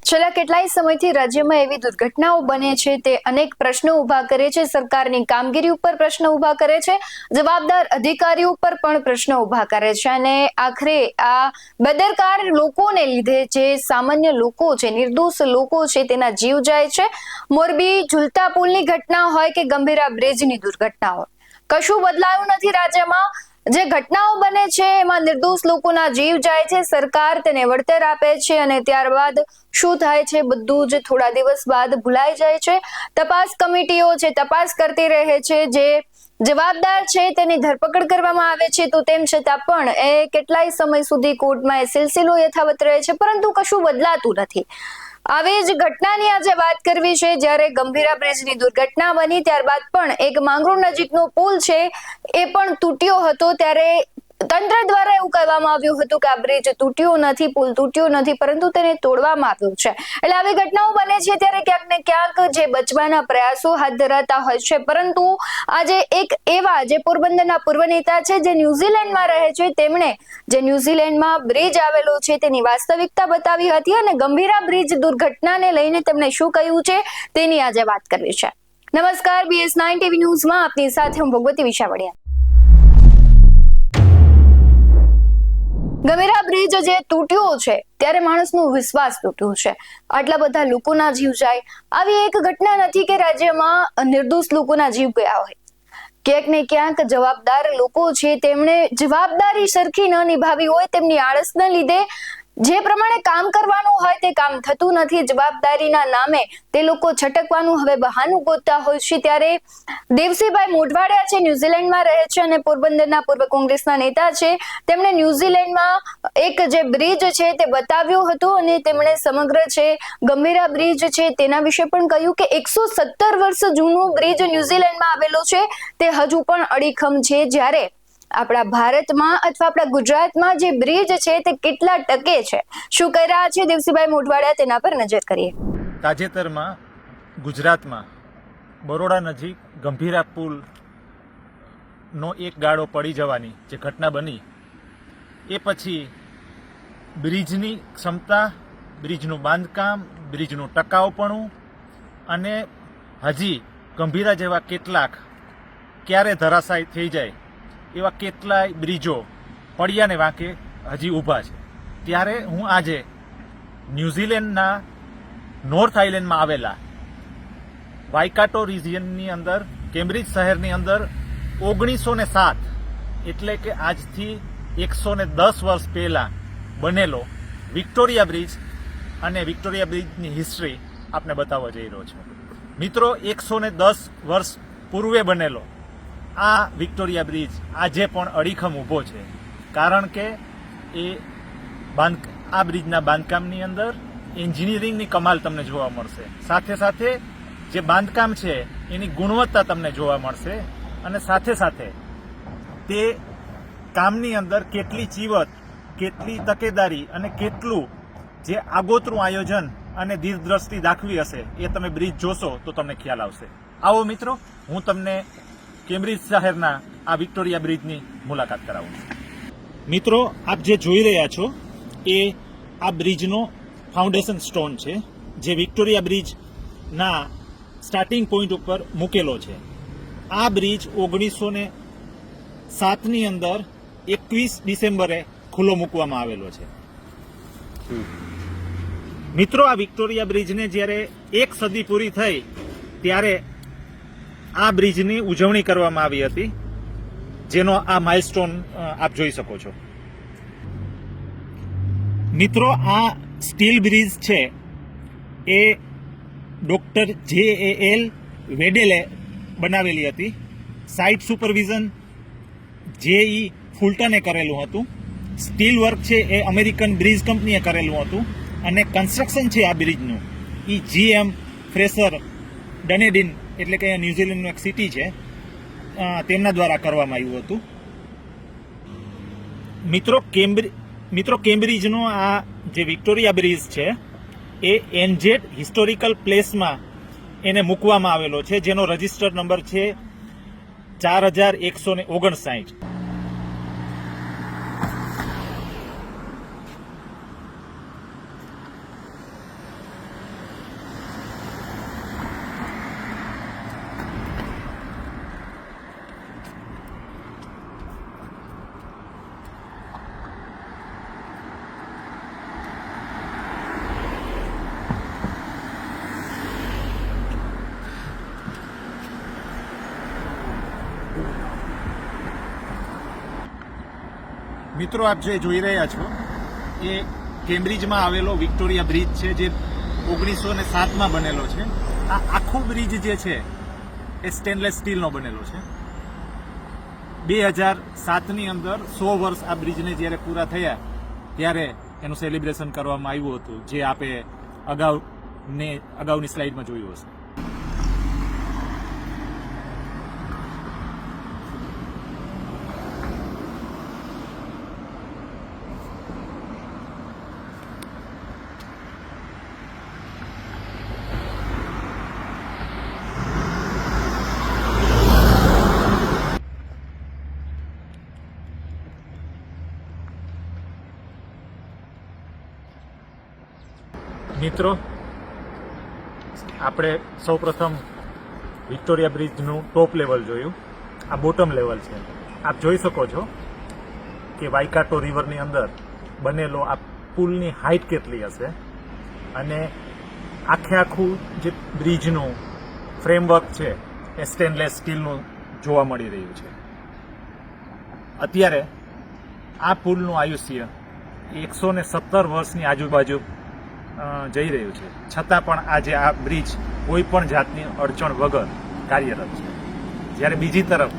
છેલ્લા કેટલાય સમયથી રાજ્યમાં એવી દુર્ઘટનાઓ બને છે તે અનેક પ્રશ્નો ઉભા કરે છે. સરકારની કામગીરી ઉપર પ્રશ્ન ઉભા કરે છે, જવાબદાર અધિકારીઓ ઉપર પણ પ્રશ્ન ઉભા કરે છે અને આખરે આ બેદરકાર લોકોને લીધે જે સામાન્ય લોકો છે, નિર્દોષ લોકો છે, તેના જીવ જાય છે. મોરબી ઝુલતા પુલની ઘટના હોય કે ગંભીરા બ્રિજની દુર્ઘટના હોય, કશું બદલાયું નથી રાજ્યમાં. જે ઘટનાઓ બને છે એમાં નિર્દોષ લોકોના જીવ જાય છે, સરકાર તેને વળતર આપે છે અને ત્યારબાદ શું થાય છે બધું જ થોડા દિવસ બાદ ભૂલાઈ જાય છે. તપાસ કમિટીઓ છે તપાસ કરતી રહે છે, જે જવાબદાર છે તેની ધરપકડ કરવામાં આવે છે, તો તેમ છતાં પણ એ કેટલાય સમય સુધી કોર્ટમાં એ સિલસિલો યથાવત રહે છે, પરંતુ કશું બદલાતું નથી. આવી જ ઘટનાની આજે વાત કરવી છે. જ્યારે ગંભીરા બ્રિજની દુર્ઘટના બની ત્યારબાદ પણ એક માંગરોળ નજીકનો પુલ છે એ પણ તૂટ્યો હતો. ત્યારે તંત્ર દ્વારા એવું કહેવામાં આવ્યું હતું કે આ બ્રિજ તૂટ્યો નથી, પુલ તૂટ્યો નથી, પરંતુ તેને તોડવામાં આવ્યું છે. એટલે આવી ઘટનાઓ બને છે ત્યારે ક્યાંક ને ક્યાંક જે બચવાના પ્રયાસો હાથ ધરાતા હોય છે, પરંતુ આજે એક એવા જે પોરબંદરના પૂર્વ નેતા છે જે ન્યુઝીલેન્ડમાં રહે છે, તેમણે જે ન્યુઝીલેન્ડમાં બ્રિજ આવેલો છે તેની વાસ્તવિકતા બતાવી હતી અને ગંભીરા બ્રિજ દુર્ઘટનાને લઈને તેમણે શું કહ્યું છે તેની આજે વાત કરવી છે. નમસ્કાર, BS9 TV ન્યૂઝમાં આપની સાથે હું ભગવતી વિશાવડિયા. ગંભીરા બ્રિજ જે તૂટ્યો છે ત્યારે માણસનો વિશ્વાસ તૂટ્યો છે. આટલા બધા લોકોના જીવ જાય, આવી એક ઘટના નથી કે રાજ્યમાં નિર્દોષ લોકોના જીવ ગયા હોય. ક્યાંક ને ક્યાંક જવાબદાર લોકો છે તેમણે જવાબદારી સરખી ન નિભાવી હોય, તેમની આળસના લીધે જે પ્રમાણે કામ કરવાનું હોય તે કામ થતું નથી. જવાબદારીના નામે તે લોકો છટકવાનું હવે બહાનું ગોતતા હોય છે. ત્યારે દેવસીભાઈ મોઢવાડિયા છે, ન્યુઝીલેન્ડમાં રહે છે અને પોરબંદરના પૂર્વ કોંગ્રેસના નેતા છે. તેમણે ન્યુઝીલેન્ડમાં એક જે બ્રિજ છે તે બતાવ્યો હતો અને તેમણે સમગ્ર છે ગંભીરા બ્રિજ છે તેના વિશે પણ કહ્યું કે 117 વર્ષ જૂનો બ્રિજ ન્યુઝીલેન્ડમાં આવેલો છે, તે હજુ પણ અડીખમ છે. જ્યારે આપણા ભારતમાં અથવા આપણા ગુજરાતમાં જે બ્રિજ છે તે કેટલા ટકે છે, શું કહી રહ્યા છે દેવસીભાઈ મોઢવાડિયા, તેના પર નજર કરીએ. તાજેતરમાં ગુજરાતમાં બરોડા નજીક ગંભીરા પુલ નો એક ગાળો પડી જવાની જે ઘટના બની, એ પછી બ્રિજની ક્ષમતા, બ્રિજનું બાંધકામ, બ્રિજનું ટકાઉપણું અને હજી ગંભીરા જેવા કેટલાક ક્યારે ધરાશાયી થઈ જાય એવા કેટલાય બ્રિજો પડ્યાને વાંકે હજી ઊભા છે. ત્યારે હું આજે ન્યૂઝીલેન્ડના નોર્થ આઇલેન્ડમાં આવેલા વાઇકાટો રિજિયનની અંદર, કેમ્બ્રિજ શહેરની અંદર 1907 એટલે કે આજથી 110 વર્ષ પહેલા બનેલો વિક્ટોરિયા બ્રિજ અને વિક્ટોરિયા બ્રિજની હિસ્ટ્રી આપને બતાવવા જઈ રહ્યો છું. મિત્રો, 110 વર્ષ પૂર્વે બનેલો આ વિક્ટોરિયા બ્રિજ આજે પણ અડીખમ ઊભો છે, કારણ કે આ બ્રિજના બાંધકામની અંદર એન્જિનિયરિંગની કમાલ તમને જોવા મળશે. સાથે સાથે જે બાંધકામ છે એની ગુણવત્તા તમને જોવા મળશે અને સાથે સાથે તે કામની અંદર કેટલી ચીવટ, કેટલી તકેદારી અને કેટલું જે આગોતરું આયોજન અને દીર્ઘદ્રષ્ટિ દાખવી હશે એ તમે બ્રિજ જોશો તો તમને ખ્યાલ આવશે. આવો મિત્રો, હું તમને કેમ્બ્રિજ શહેરના આ વિક્ટોરિયા બ્રિજની મુલાકાત કરાવું છું. મિત્રો, આપ જે જોઈ રહ્યા છો એ આ બ્રિજનો ફાઉન્ડેશન સ્ટોન છે, જે વિક્ટોરિયા બ્રિજના સ્ટાર્ટિંગ પોઈન્ટ ઉપર મૂકેલો છે. આ બ્રિજ 1907ની અંદર 21 ડિસેમ્બરે ખુલ્લો મૂકવામાં આવેલો છે. મિત્રો, આ વિક્ટોરિયા બ્રિજને જ્યારે 1 સદી પૂરી થઈ ત્યારે આ બ્રિજની ઉજવણી કરવામાં આવી હતી, જેનો આ માઇલસ્ટોન આપ જોઈ શકો છો. મિત્રો, આ સ્ટીલ બ્રિજ છે એ ડોક્ટર JAL વેડેલે બનાવેલી હતી. સાઇટ સુપરવિઝન JE ફુલટને કરેલું હતું. સ્ટીલ વર્ક છે એ અમેરિકન બ્રિજ કંપનીએ કરેલું હતું અને કન્સ્ટ્રક્શન છે આ બ્રિજનું એ GM ફ્રેસર ડનેડિન એટલે કે ન્યુઝીલેન્ડનું એક સિટી છે તેમના દ્વારા કરવામાં આવ્યું હતું. મિત્રો, કેમ્બ્રિજનો આ જે વિક્ટોરિયા બ્રિજ છે એ NZ હિસ્ટોરિકલ પ્લેસમાં એને મૂકવામાં આવેલો છે, જેનો રજિસ્ટર્ડ નંબર છે 4159. મિત્રો, આપ જે જોઈ રહ્યા છો એ કેમ્બ્રિજમાં આવેલો વિક્ટોરિયા બ્રિજ છે, જે 1907માં બનેલો છે. આ આખો બ્રિજ જે છે એ સ્ટેનલેસ સ્ટીલનો બનેલો છે. 2007ની અંદર 100 વર્ષ આ બ્રિજને જ્યારે પૂરા થયા ત્યારે એનું સેલિબ્રેશન કરવામાં આવ્યું હતું, જે આપે અગાઉની સ્લાઇડમાં જોયું હશે. મિત્રો, આપણે સૌપ્રથમ વિક્ટોરિયા બ્રિજનું ટોપ લેવલ જોયું. આ બોટમ લેવલ છે. આપ જોઈ શકો છો કે વાઇકાટો રિવરની અંદર બનેલો આ પુલની હાઇટ કેટલી હશે અને આખું જે બ્રિજનું ફ્રેમવર્ક છે એ સ્ટેનલેસ સ્ટીલનું જોવા મળી રહ્યું છે. અત્યારે આ પુલનું આયુષ્ય 117 વર્ષની આજુબાજુ જઈ રહ્યું છે, છતાં પણ આજે આ બ્રિજ કોઈ પણ જાતની અડચણ વગર કાર્યરત છે. જ્યારે બીજી તરફ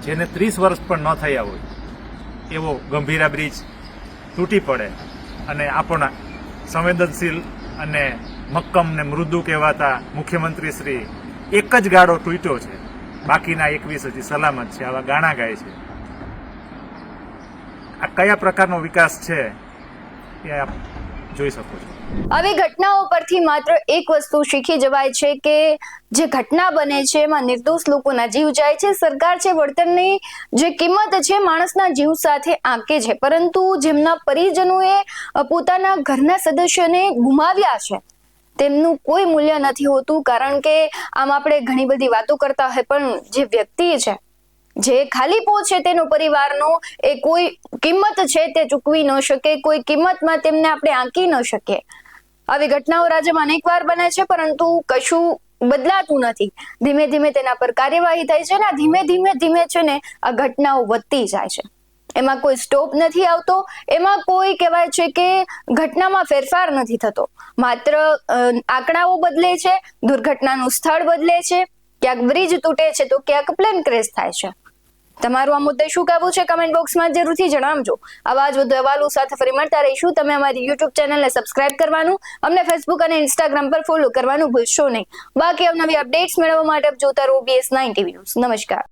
જેને 30 વર્ષ પણ ન થયા હોય એવો ગંભીરા બ્રિજ તૂટી પડે અને આપણા સંવેદનશીલ અને મક્કમ ને મૃદુ કહેવાતા મુખ્યમંત્રી શ્રી એક જ ગાળો તૂટ્યો છે, બાકીના 21 હજી સલામત છે, આવા ગાણા ગાય છે. આ કયા પ્રકારનો વિકાસ છે એ આપ જોઈ શકો છો. આવી ઘટનાઓ પરથી માત્ર એક વસ્તુ શીખી જવાય છે કે જે ઘટના બને છે એમાં નિર્દોષ લોકોના જીવ જાય છે. સરકાર છે વળતરની જે કિંમત છે માણસના જીવ સાથે આંકે છે, પરંતુ જેમના પરિજનોએ પોતાના ઘરના સદસ્યને ગુમાવ્યા છે તેમનું કોઈ મૂલ્ય નથી હોતું. કારણ કે આમ આપણે ઘણી બધી વાતો કરતા હોય પણ જે વ્યક્તિ છે, જે ખાલીપો છે તેનો પરિવારનો, એ કોઈ કિંમત છે તે ચૂકવી ન શકે, કોઈ કિંમતમાં તેમને આપણે આંકી ન શકીએ. આવી ઘટનાઓ રાજ્યમાં અનેકવાર બને છે પરંતુ કશું બદલાતું નથી. ધીમે ધીમે તેના પર કાર્યવાહી થાય છે ને ધીમે છે ને આ ઘટનાઓ વધતી જાય છે. એમાં કોઈ સ્ટોપ નથી આવતો, એમાં કોઈ કહેવાય છે કે ઘટનામાં ફેરફાર નથી થતો. માત્ર આંકડાઓ બદલે છે, દુર્ઘટનાનું સ્થળ બદલે છે, ક્યાંક બ્રિજ તૂટે છે તો ક્યાંક પ્લેન ક્રેશ થાય છે. તમારું આ મુદ્દે શું કહેવું છે કમેન્ટ બોક્સમાં જરૂરથી જણાવજો. આવા જ વધુ અહેવાલો સાથે ફરી મળતા રહીશું. તમે અમારી YouTube ચેનલને સબસ્ક્રાઇબ કરવાનું, અમને Facebook અને Instagram પર ફોલો કરવાનું ભૂલશો નહીં. બાકી અવનવી અપડેટ્સ મેળવવા માટે જોતા રહો BS9 TV ન્યૂઝ. નમસ્કાર.